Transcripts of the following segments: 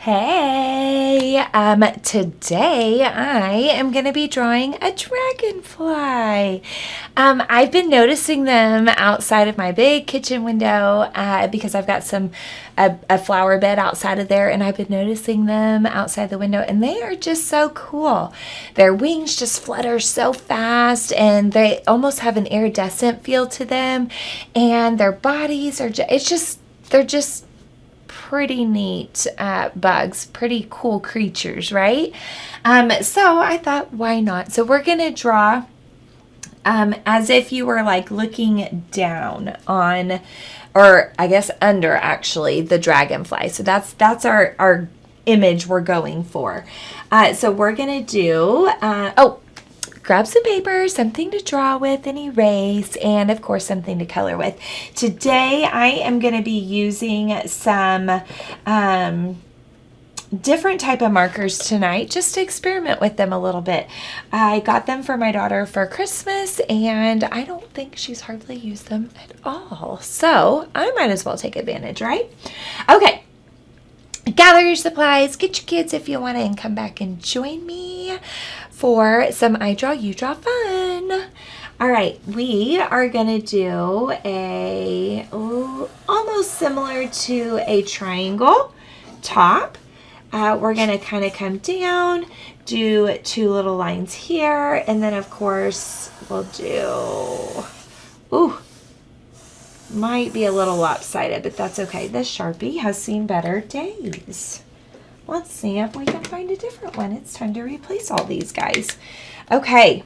Hey, today I am going to be drawing a dragonfly. I've been noticing them outside of my big kitchen window because I've got a flower bed outside of there, and I've been noticing them outside the window, and they are just so cool. Their wings just flutter so fast, and they almost have an iridescent feel to them, and their bodies are they're just pretty neat bugs, pretty cool creatures, right? So I thought, why not? So we're going to draw as if you were like looking down on, or I guess under actually, the dragonfly. So that's our image we're going for. So we're going to do, grab some paper, something to draw with and erase, and of course something to color with. Today I am going to be using some different type of markers tonight, just to experiment with them a little bit. I got them for my daughter for Christmas, and I don't think she's hardly used them at all. So I might as well take advantage, right? Okay. Gather your supplies, get your kids if you want to, and come back and join me for some I Draw, You Draw fun. All right, we are going to do almost similar to a triangle top. We're going to kind of come down, do two little lines here, and then of course we'll do, might be a little lopsided, but that's okay. This Sharpie has seen better days. Let's see if we can find a different one. It's time to replace all these guys. Okay,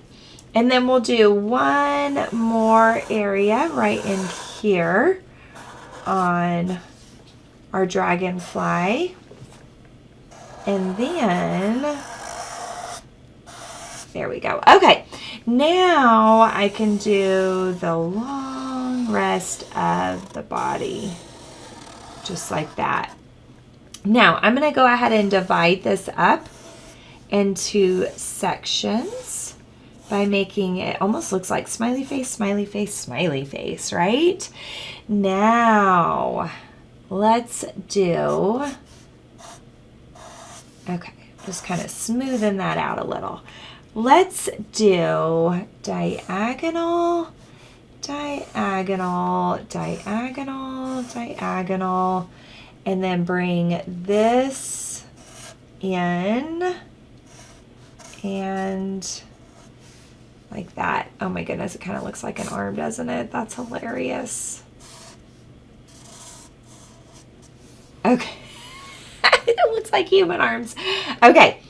and then we'll do one more area right in here on our dragonfly. And then, there we go. Okay, now I can do the long rest of the body, just like that. Now, I'm going to go ahead and divide this up into sections by making it almost looks like smiley face, smiley face, smiley face, right? Now, let's do, okay, just kind of smoothing that out a little. Let's do diagonal, diagonal, diagonal, diagonal, and then bring this in and like that. Oh my goodness, it kind of looks like an arm, doesn't it? That's hilarious. Okay. It looks like human arms. Okay.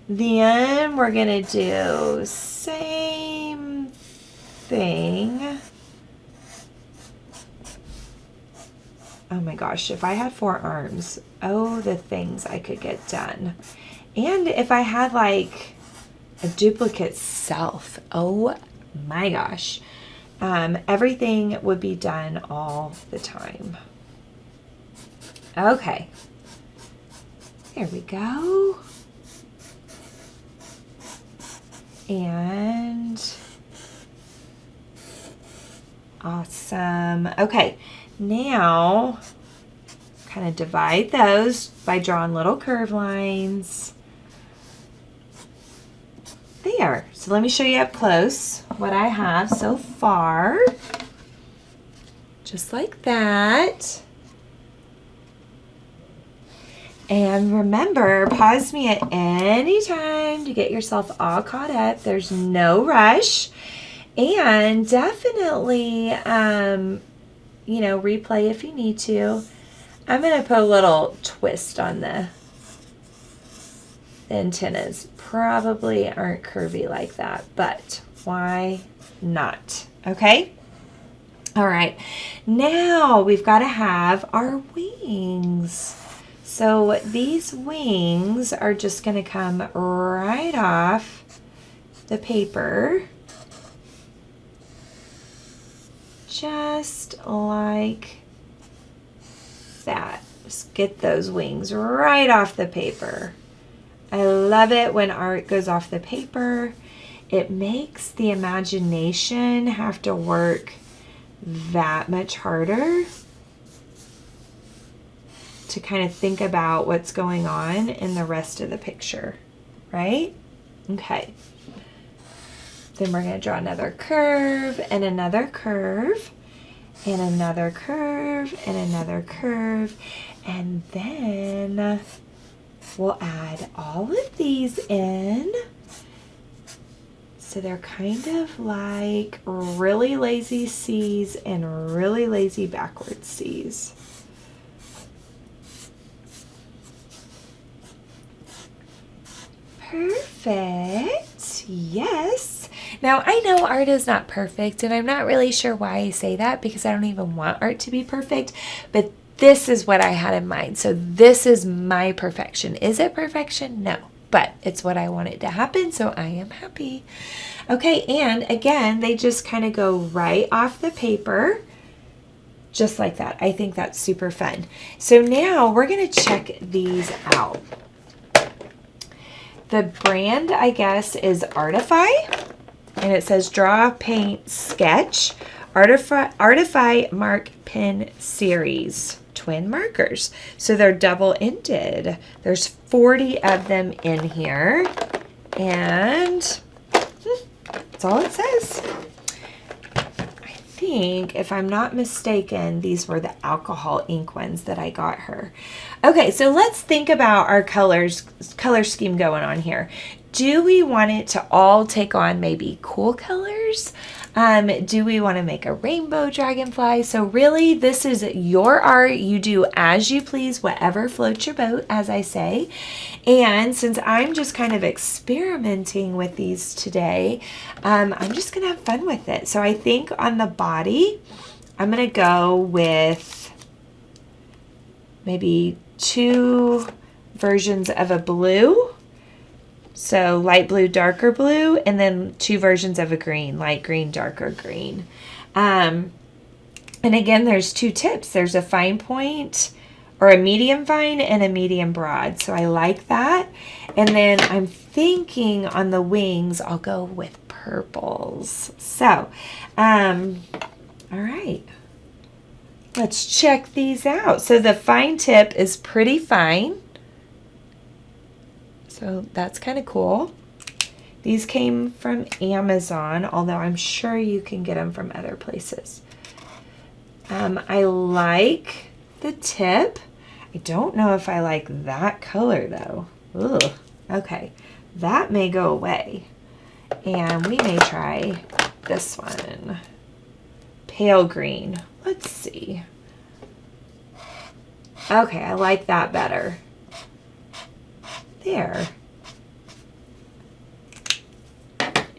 Then we're going to do same thing. Oh my gosh, if I had 4 arms, oh, the things I could get done. And if I had like a duplicate self, oh my gosh, everything would be done all the time. Okay, there we go. And awesome. Okay. Now, kind of divide those by drawing little curve lines. There. So let me show you up close what I have so far. Just like that. And remember, pause me at any time to get yourself all caught up. There's no rush. And definitely, replay if you need to. I'm going to put a little twist on the antennas. Probably aren't curvy like that, but why not? Okay? All right. Now we've got to have our wings. So these wings are just going to come right off the paper. Just like that. Just get those wings right off the paper. I love it when art goes off the paper. It makes the imagination have to work that much harder to kind of think about what's going on in the rest of the picture, right? Okay. Then we're going to draw another curve and another curve and another curve and another curve. And then we'll add all of these in. So they're kind of like really lazy C's and really lazy backwards C's. Perfect. Yes. Now, I know art is not perfect, and I'm not really sure why I say that because I don't even want art to be perfect, but this is what I had in mind. So this is my perfection. Is it perfection? No, but it's what I want it to happen, so I am happy. Okay, and again, they just kind of go right off the paper, just like that. I think that's super fun. So now we're going to check these out. The brand, I guess, is Artsy, and it says Draw, Paint, Sketch, Artsy Mark Pen Series, twin markers. So they're double-ended. There's 40 of them in here, and that's all it says. I think, if I'm not mistaken, these were the alcohol ink ones that I got her. Okay, so let's think about our color scheme going on here. Do we want it to all take on maybe cool colors? Do we want to make a rainbow dragonfly? So really, this is your art. You do as you please, whatever floats your boat, as I say. And since I'm just kind of experimenting with these today, I'm just going to have fun with it. So I think on the body, I'm going to go with maybe 2 versions of a blue. So light blue, darker blue, and then 2 versions of a green, light green, darker green. And again, there's 2 tips. There's a fine point or a medium fine and a medium broad. So I like that. And then I'm thinking on the wings, I'll go with purples. So, all right. Let's check these out. So the fine tip is pretty fine. So that's kind of cool. These came from Amazon, although I'm sure you can get them from other places. I like the tip. I don't know if I like that color though. Ugh. Okay, that may go away. And we may try this one. Pale green. Let's see. Okay, I like that better. There.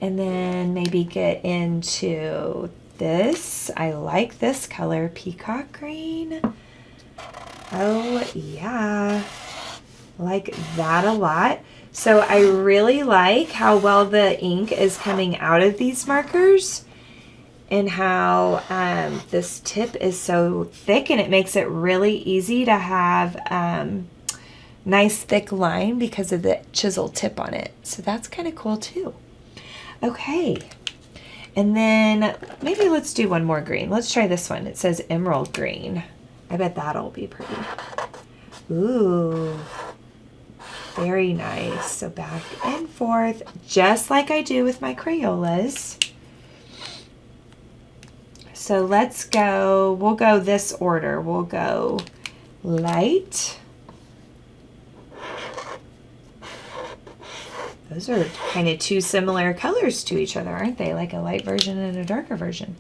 And then maybe get into this. I like this color, peacock green. Oh yeah, like that a lot. So I really like how well the ink is coming out of these markers and how this tip is so thick, and it makes it really easy to have nice thick line because of the chisel tip on it. So that's kind of cool too. Okay, and then maybe let's do one more green. Let's try this one. It says emerald green. I bet that'll be pretty. Ooh, very nice. So back and forth, just like I do with my Crayolas. So let's go, we'll go this order. We'll go light. Those are kind of 2 similar colors to each other, aren't they? Like a light version and a darker version.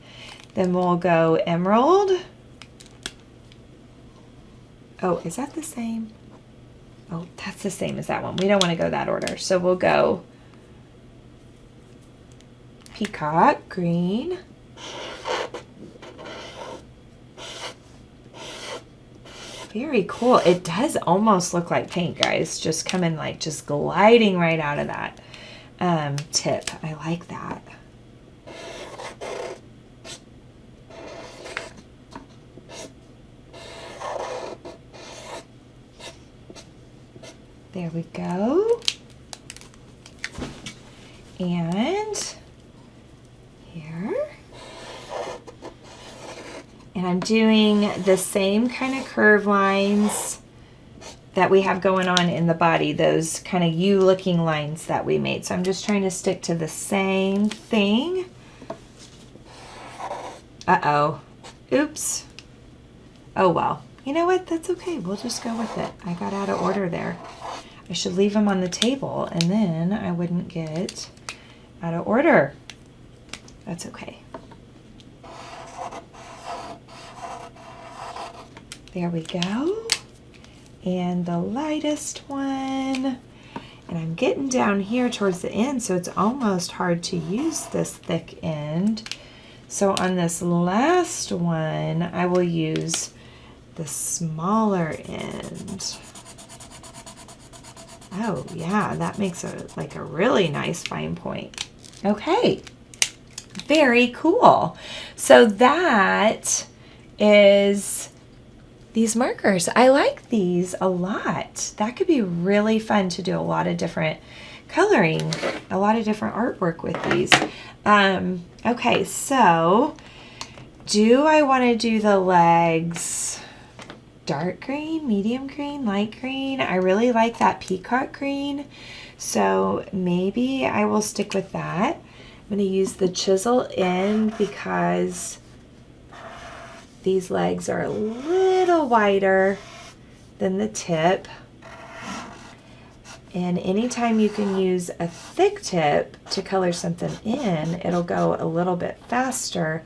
Then we'll go emerald. Oh, is that the same? Oh, that's the same as that one. We don't want to go that order. So we'll go peacock green. Very cool. It does almost look like paint, guys. Just coming like just gliding right out of that tip. I like that. There we go. And here. And I'm doing the same kind of curve lines that we have going on in the body, those kind of U looking lines that we made. So I'm just trying to stick to the same thing. Uh-oh. Oops. Oh well. You know what? That's okay. We'll just go with it. I got out of order there. I should leave them on the table and then I wouldn't get out of order. That's okay. There we go. And the lightest one. And I'm getting down here towards the end, so it's almost hard to use this thick end. So on this last one, I will use the smaller end. Oh yeah, that makes like a really nice fine point. Okay, very cool. So that is these markers. I like these a lot. That could be really fun to do a lot of different coloring, a lot of different artwork with these. Okay, so do I want to do the legs dark green, medium green, light green? I really like that peacock green, so maybe I will stick with that. I'm going to use the chisel end because these legs are a little wider than the tip. And anytime you can use a thick tip to color something in, it'll go a little bit faster,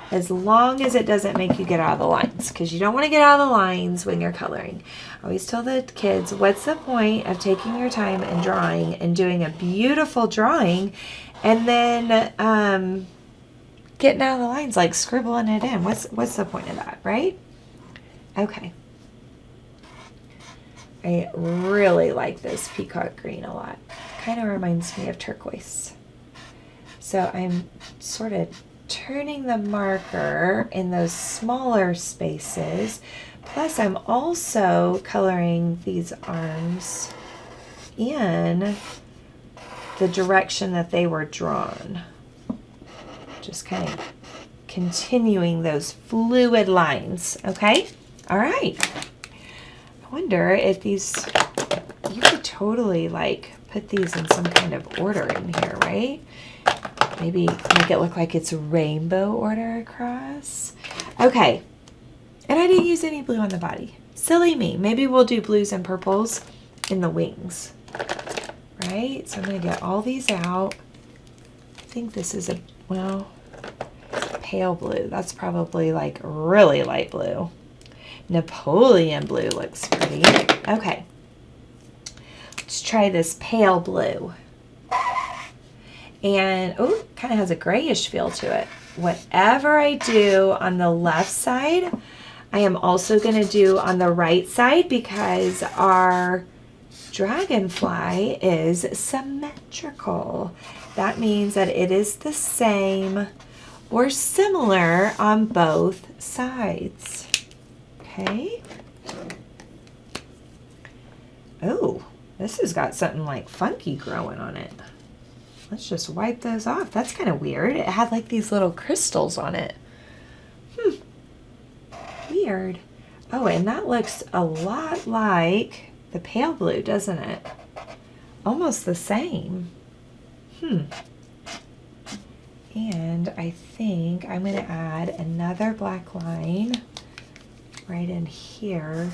as long as it doesn't make you get out of the lines, because you don't want to get out of the lines when you're coloring. I always tell the kids, what's the point of taking your time and drawing and doing a beautiful drawing and then getting out of the lines, like scribbling it in? What's the point of that, right? Okay. I really like this peacock green a lot. Kind of reminds me of turquoise. So I'm sort of turning the marker in those smaller spaces. Plus I'm also coloring these arms in the direction that they were drawn. Just kind of continuing those fluid lines, okay? All right. I wonder if these, you could totally like put these in some kind of order in here, right? Maybe make it look like it's rainbow order across. Okay, and I didn't use any blue on the body. Silly me. Maybe we'll do blues and purples in the wings, right? So I'm gonna get all these out. I think this is a, well, pale blue. That's probably like really light blue. Napoleon blue looks pretty. Okay, let's try this pale blue. And, oh, kind of has a grayish feel to it. Whatever I do on the left side, I am also going to do on the right side, because our dragonfly is symmetrical. That means that it is the same or similar on both sides. Okay. Oh, this has got something like funky growing on it. Let's just wipe those off. That's kind of weird. It had like these little crystals on it. Weird. Oh, and that looks a lot like the pale blue, doesn't it? Almost the same. And I think I'm going to add another black line right in here.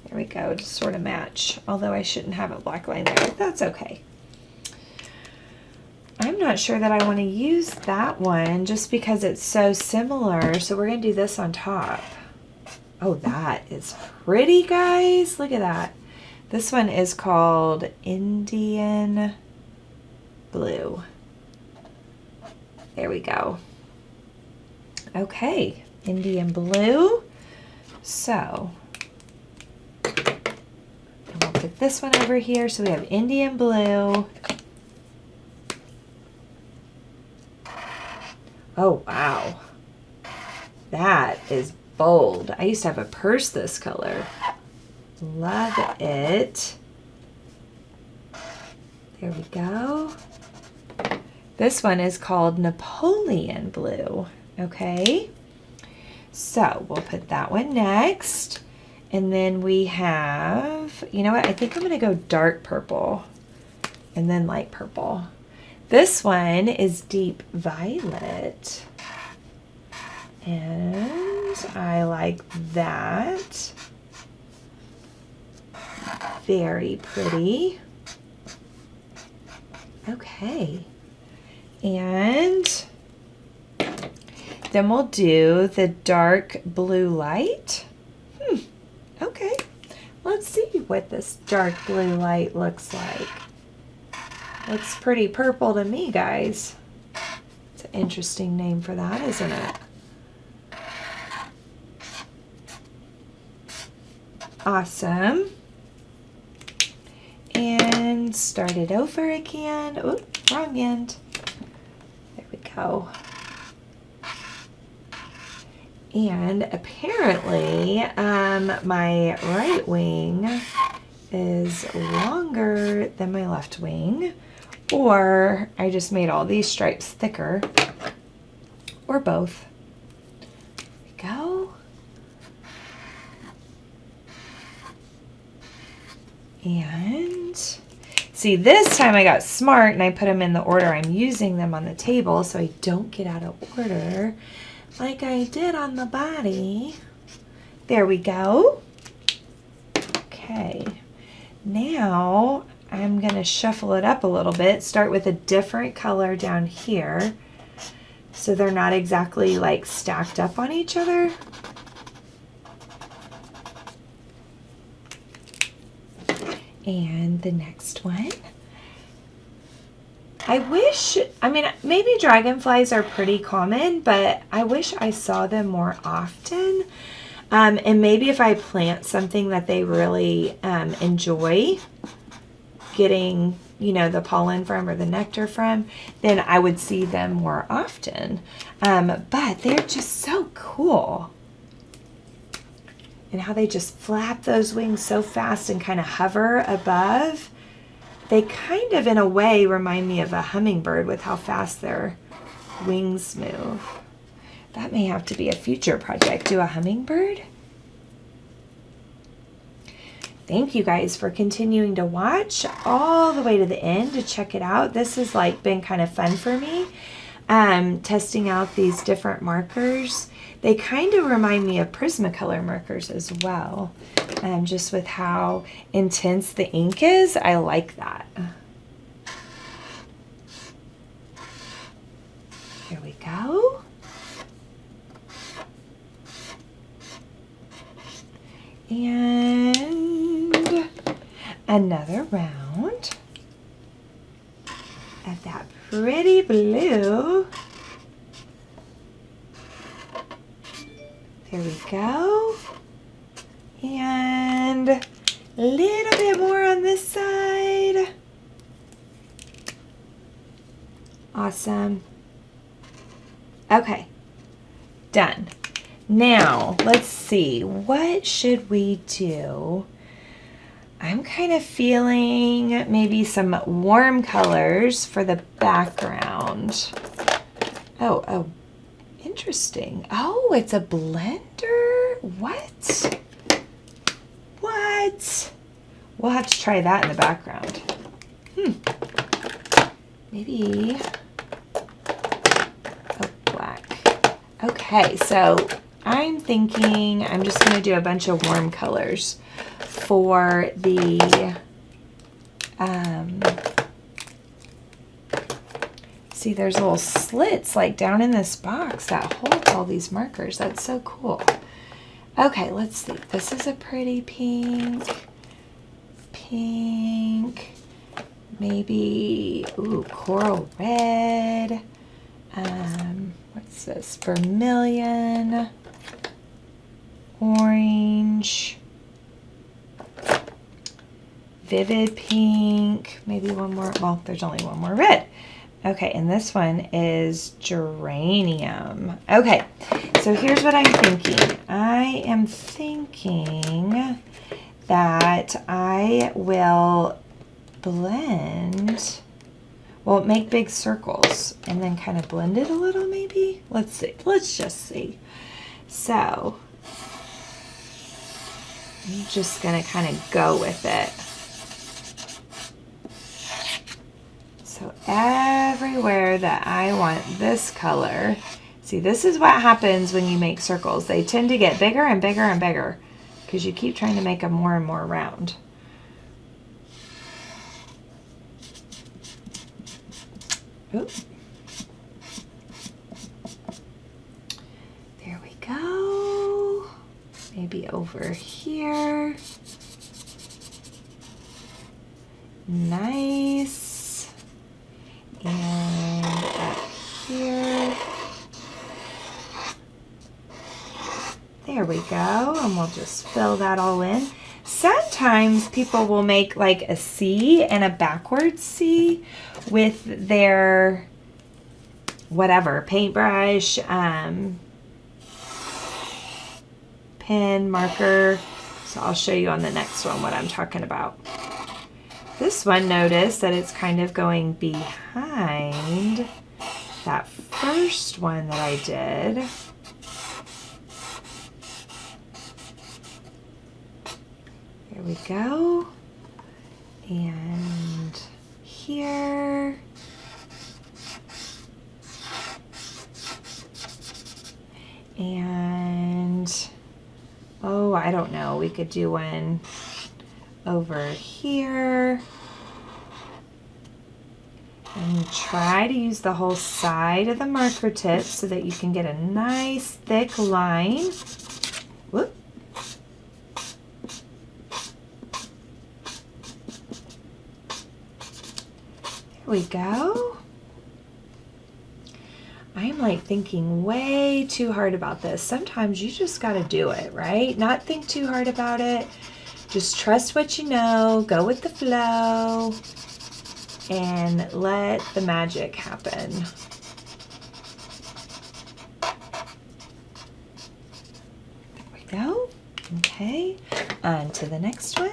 There we go, to sort of match. Although I shouldn't have a black line there, but that's okay. I'm not sure that I want to use that one just because it's so similar. So we're going to do this on top. Oh, that is pretty, guys. Look at that. This one is called Indian Blue. There we go. Okay, Indian Blue. So we'll put this one over here. So we have Indian Blue. Oh, wow. That is bold. I used to have a purse this color. Love it. There we go. This one is called Napoleon Blue. Okay. So we'll put that one next. And then we have you know what, I think I'm going to go dark purple and then light purple. This one is deep violet. And I like that. Very pretty. Okay. And then we'll do the dark blue light. Okay. Let's see what this dark blue light looks like. Looks pretty purple to me, guys. It's an interesting name for that, isn't it? Awesome. And start it over again. Oop, wrong end. There we go. And apparently, my right wing is longer than my left wing, or I just made all these stripes thicker, or both. There we go. And see, this time I got smart and I put them in the order I'm using them on the table so I don't get out of order like I did on the body. There we go. Okay, now I'm going to shuffle it up a little bit, start with a different color down here so they're not exactly like stacked up on each other. And the next one. I mean, maybe dragonflies are pretty common, but I wish I saw them more often. And maybe if I plant something that they really enjoy getting, you know, the pollen from or the nectar from, then I would see them more often. But they're just so cool. And how they just flap those wings so fast and kind of hover above. They kind of, in a way, remind me of a hummingbird with how fast their wings move. That may have to be a future project. Do a hummingbird? Thank you guys for continuing to watch all the way to the end to check it out. This has like been kind of fun for me. Testing out these different markers. They kind of remind me of Prismacolor markers as well. Just with how intense the ink is, I like that. Here we go. And another round of that pretty blue. There we go. And a little bit more on this side. Awesome. Okay, done. Now, let's see. What should we do? I'm kind of feeling maybe some warm colors for the background. Oh, interesting. Oh, it's a blender. What? What? We'll have to try that in the background. Maybe. Oh, black. Okay, so I'm thinking I'm just going to do a bunch of warm colors for the, see, there's little slits like down in this box that holds all these markers. That's so cool. Okay, let's see. This is a pretty pink. Pink. Maybe, ooh, coral red. What's this? Vermilion. Orange. Vivid pink. Maybe one more. Well, there's only one more red. Okay, and this one is geranium. Okay, so here's what I'm thinking. I am thinking that I will blend, well, make big circles and then kind of blend it a little maybe. Let's see. Let's just see. So, I'm just going to kind of go with it. So everywhere that I want this color, see, this is what happens when you make circles. They tend to get bigger and bigger and bigger because you keep trying to make them more and more round. Oops. There we go. Maybe over here. Nice. And up here. There we go. And we'll just fill that all in. Sometimes people will make like a C and a backwards C with their whatever, paintbrush, pen, marker. So I'll show you on the next one what I'm talking about. This one, notice that it's kind of going behind that first one that I did. There we go. And here. And, oh, I don't know. We could do one over here. And try to use the whole side of the marker tip so that you can get a nice thick line. Whoop. There we go. I'm like thinking way too hard about this. Sometimes you just got to do it, right? Not think too hard about it. Just trust what you know, go with the flow, and let the magic happen. There we go. Okay, on to the next one.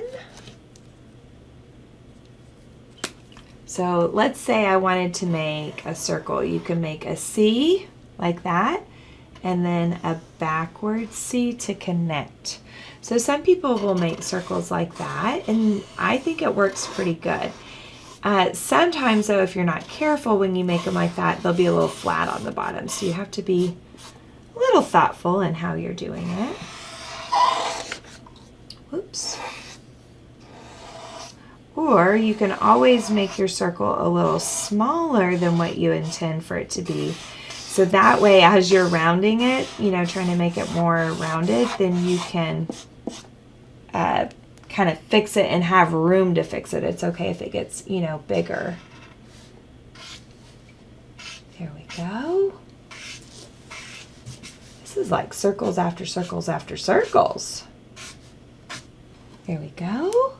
So let's say I wanted to make a circle. You can make a C like that, and then a backward C to connect. So some people will make circles like that, and I think it works pretty good. Sometimes though, if you're not careful when you make them like that, they'll be a little flat on the bottom. So you have to be a little thoughtful in how you're doing it. Whoops. Or you can always make your circle a little smaller than what you intend for it to be. So that way, as you're rounding it, you know, trying to make it more rounded, then you can kind of fix it and have room to fix it. It's okay if it gets, you know, bigger. There we go. This is like circles after circles after circles. There we go.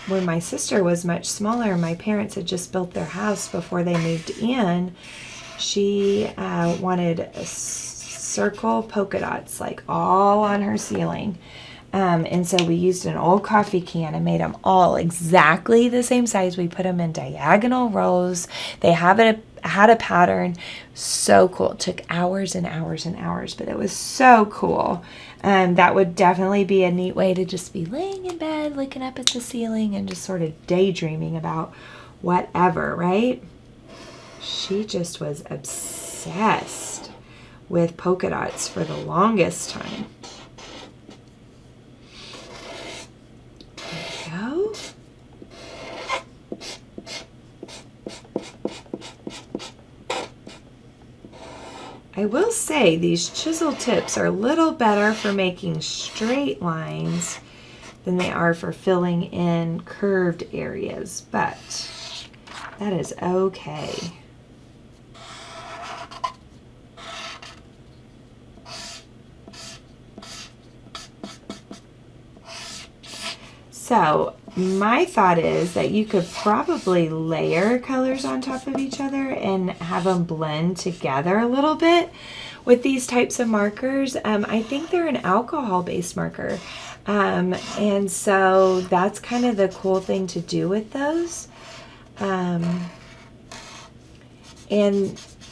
When my sister was much smaller, my parents had just built their house before they moved in. She wanted a circle polka dots like all on her ceiling. And so we used an old coffee can and made them all exactly the same size. We put them in diagonal rows. They had a pattern. So cool. It took hours and hours and hours, but it was so cool. That would definitely be a neat way to just be laying in bed, looking up at the ceiling and just sort of daydreaming about whatever, right? She just was obsessed with polka dots for the longest time. There we go. I will say these chisel tips are a little better for making straight lines than they are for filling in curved areas, but that is okay. So my thought is that you could probably layer colors on top of each other and have them blend together a little bit with these types of markers. I think they're an alcohol-based marker. And so that's kind of the cool thing to do with those. And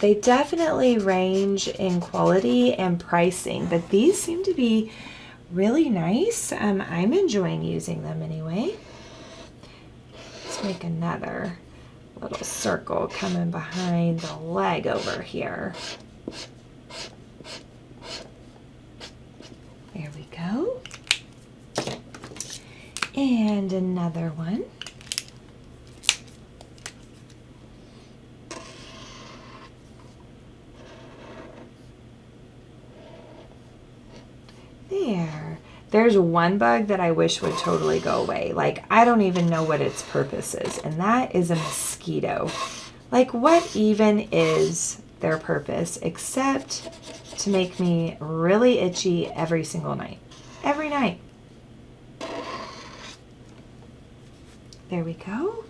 They definitely range in quality and pricing, but these seem to be really nice. I'm enjoying using them anyway. Let's make another little circle coming behind the leg over here. There we go. And another one. There. There's one bug that I wish would totally go away. Like, I don't even know what its purpose is, and that is a mosquito. Like, what even is their purpose except to make me really itchy every single night? Every night. There we go.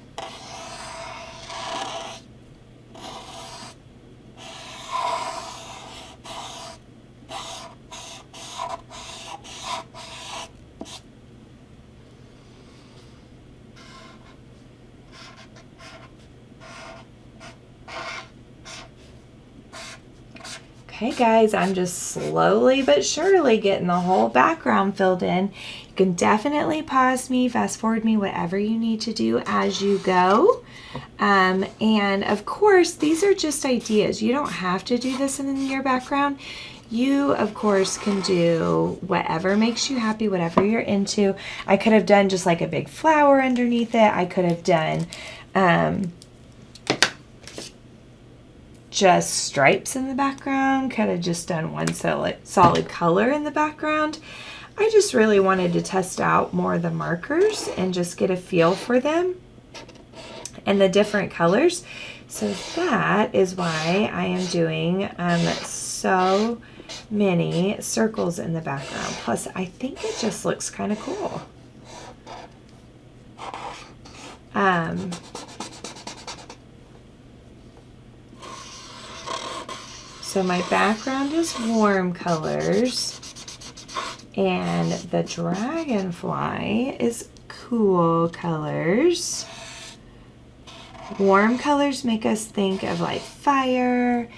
Okay guys, I'm just slowly but surely getting the whole background filled in. You can definitely pause me, fast forward me, whatever you need to do as you go. And of course, these are just ideas. You don't have to do this in your background. You, of course, can do whatever makes you happy, whatever you're into. I could have done just like a big flower underneath it. I could have done just stripes in the background, could have just done one solid color in the background. I just really wanted to test out more of the markers and just get a feel for them and the different colors. So that is why I am doing so many circles in the background. Plus, I think it just looks kind of cool. So my background is warm colors, and the dragonfly is cool colors. Warm colors make us think of like fire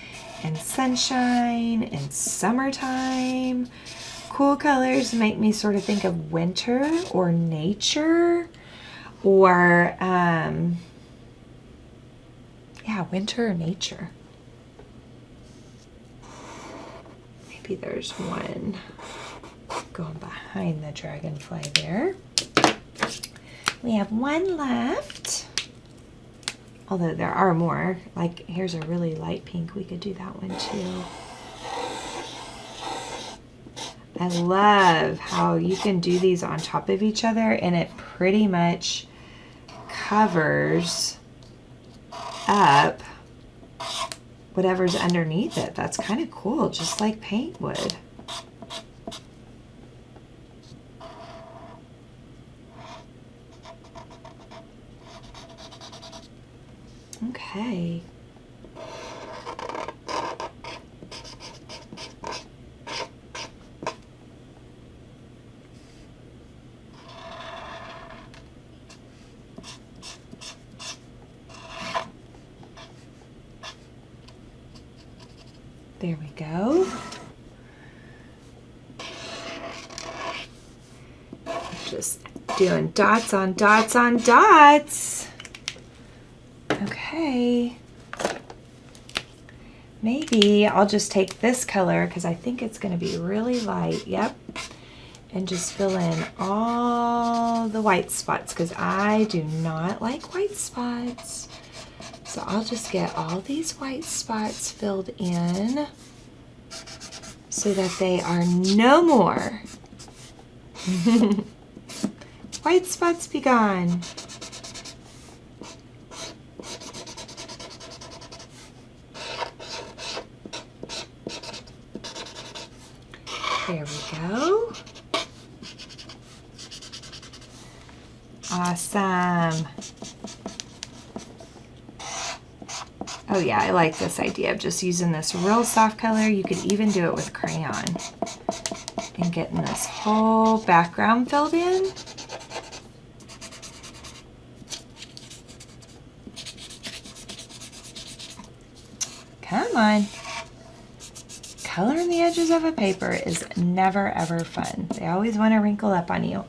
and sunshine and summertime. Cool colors make me sort of think of winter or nature, or yeah, winter or nature. Maybe there's one going behind the dragonfly there. We have one left, although there are more. Like, here's a really light pink. We could do that one too. I love how you can do these on top of each other and it pretty much covers up whatever's underneath it. That's kind of cool, just like paint would. Okay. There we go. Just doing dots on dots on dots. Okay. Maybe I'll just take this color because I think it's going to be really light. Yep. And just fill in all the white spots because I do not like white spots. So I'll just get all these white spots filled in so that they are no more. White spots be gone. There we go. Awesome. Oh yeah, I like this idea of just using this real soft color. You could even do it with crayon and getting this whole background filled in. Come Come on. Coloring the edges of a paper is never ever fun. They always want to wrinkle up on you.